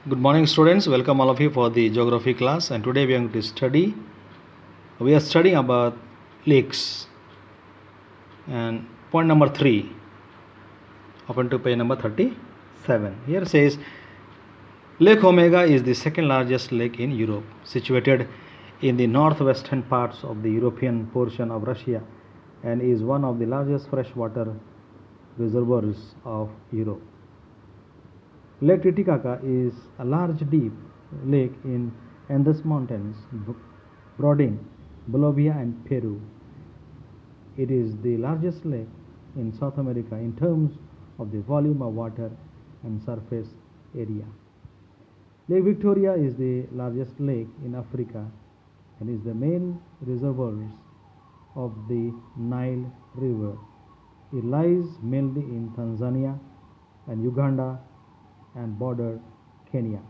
Good morning, students. Welcome all of you for the geography class. And today we are going to study. We are studying about lakes. And point number 3, open to page number 37. Here says Lake Omega is the second largest lake in Europe, situated in the northwestern parts of the European portion of Russia, and is one of the largest freshwater reservoirs of Europe. Lake Titicaca is a large deep lake in Andes Mountains, bordering Bolivia and Peru. It is the largest lake in South America in terms of the volume of water and surface area. Lake Victoria is the largest lake in Africa and is the main reservoir of the Nile River. It lies mainly in Tanzania and Uganda and border Kenya.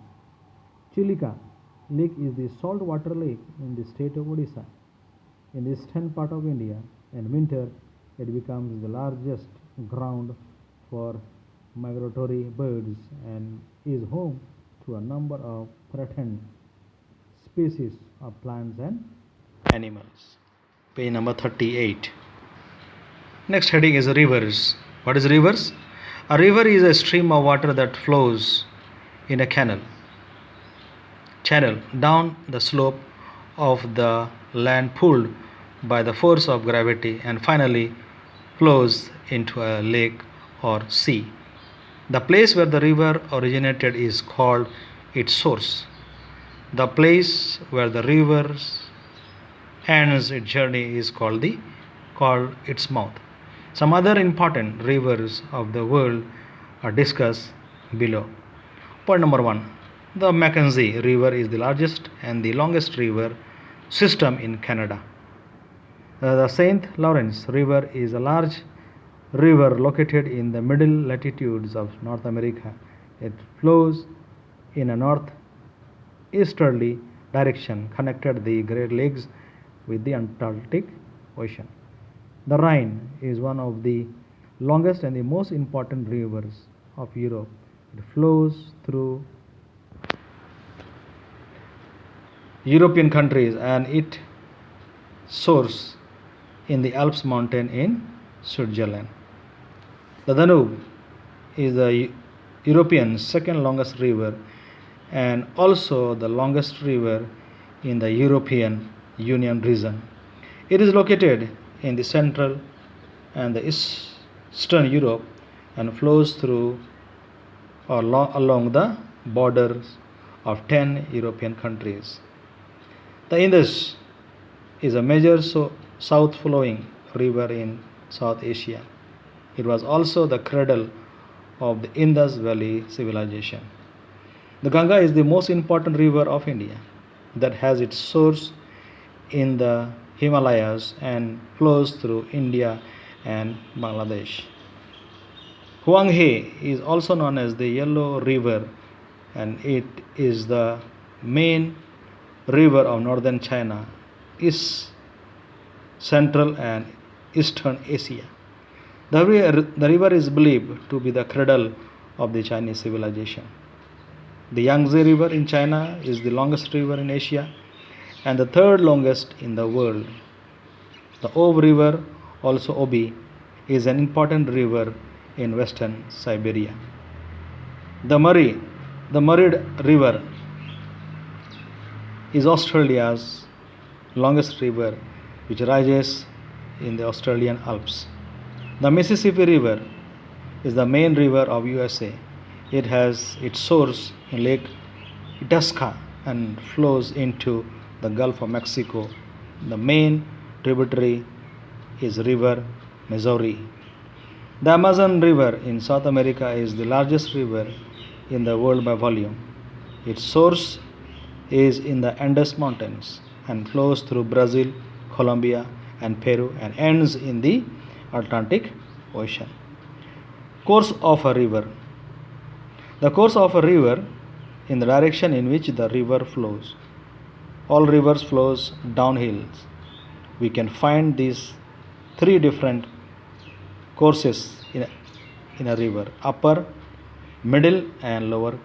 Chilika Lake is the saltwater lake in the state of Odisha, in the eastern part of India. In winter, it becomes the largest ground for migratory birds and is home to a number of threatened species of plants and animals. Page number 38. Next heading is rivers. What is rivers? A river is a stream of water that flows in a channel down the slope of the land pulled by the force of gravity and finally flows into a lake or sea. The place where the river originated is called its source. The place where the river ends its journey is called its mouth. Some other important rivers of the world are discussed below. Point number 1. The Mackenzie River is the largest and the longest river system in Canada. The St. Lawrence River is a large river located in the middle latitudes of North America. It flows in a northeasterly direction, connected the Great Lakes with the Atlantic Ocean. The Rhine is one of the longest and the most important rivers of Europe. It flows through European countries and its source in the Alps mountain in Switzerland. The Danube is the European second longest river and also the longest river in the European Union region. It is located in the central and the eastern Europe and flows through or along the borders of 10 European countries. The Indus is a major south-flowing river in South Asia. It was also the cradle of the Indus Valley civilization. The Ganga is the most important river of India that has its source in the Himalayas and flows through India and Bangladesh. Huang He is also known as the Yellow River, and it is the main river of northern China, East, Central and Eastern Asia. The river is believed to be the cradle of the Chinese civilization. The Yangtze River in China is the longest river in Asia and the third longest in the world. The Ob River, also Obi, is an important river in western Siberia. The Murray River is Australia's longest river, which rises in the Australian Alps. The Mississippi River is the main river of USA. It has its source in Lake Itasca and flows into the Gulf of Mexico. The main tributary is River Missouri. The Amazon River in South America is the largest river in the world by volume. Its source is in the Andes Mountains and flows through Brazil, Colombia, and Peru and ends in the Atlantic Ocean. Course of a river. The course of a river in the direction in which the river flows. All rivers flows downhill. We can find these three different courses in a river: upper, middle and lower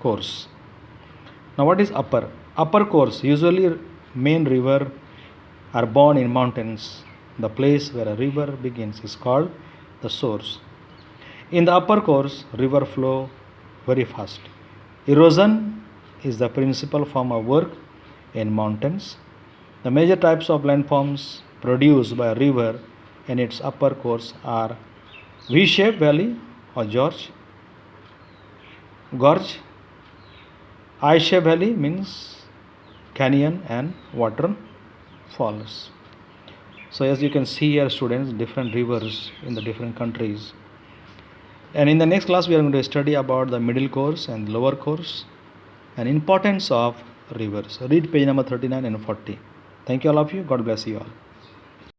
course. Now what is upper? Upper course, usually main river are born in mountains. The place where a river begins is called the source. In the upper course, river flow very fast. Erosion is the principal form of work in mountains. The major types of landforms produced by a river in its upper course are V-shaped valley or gorge. I-shaped valley means canyon and waterfalls. So as you can see here, students, different rivers in the different countries. And in the next class, we are going to study about the middle course and lower course and importance of rivers. Read page number 39 and 40. Thank you all of you. God bless you all.